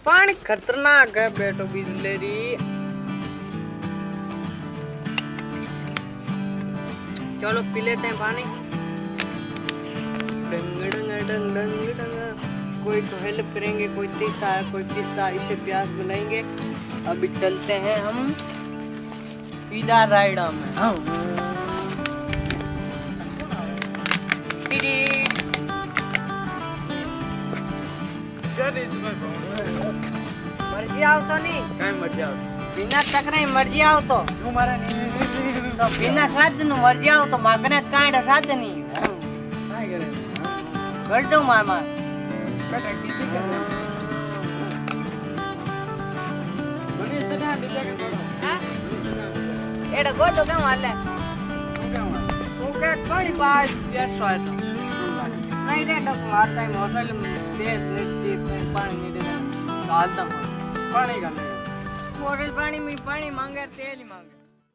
पानी खतरनाक है बेटो बिजलेरी। चलो पी लेते हैं पानी। डंग डंग डंग डंग डंग। कोई तो हेल्प करेंगे, कोई तीसा है, कोई किस्सा, इसे प्यास बनाएंगे। अभी चलते हैं हम सीधा रायडा में। हाँ मर्जी आओ तो नहीं कहीं मर्जी आओ बिना चक्रे मर्जी आओ तो मारा नहीं तो बिना साधन मर्जी आओ तो मागने कांड साधन नहीं काय करे कर दो मार मार बेटा टीटी कर दे बनी चढ़ा दीजिए के हां एड़ा गो तो क्या मार ले तू क्या थोड़ी बात बेस है तो नहीं रे तो मारता है होटल में तेज मिर्ची पानी नहीं देना डालता पानी का नहीं होटल पानी में पानी मांगे तेल ही मांगे।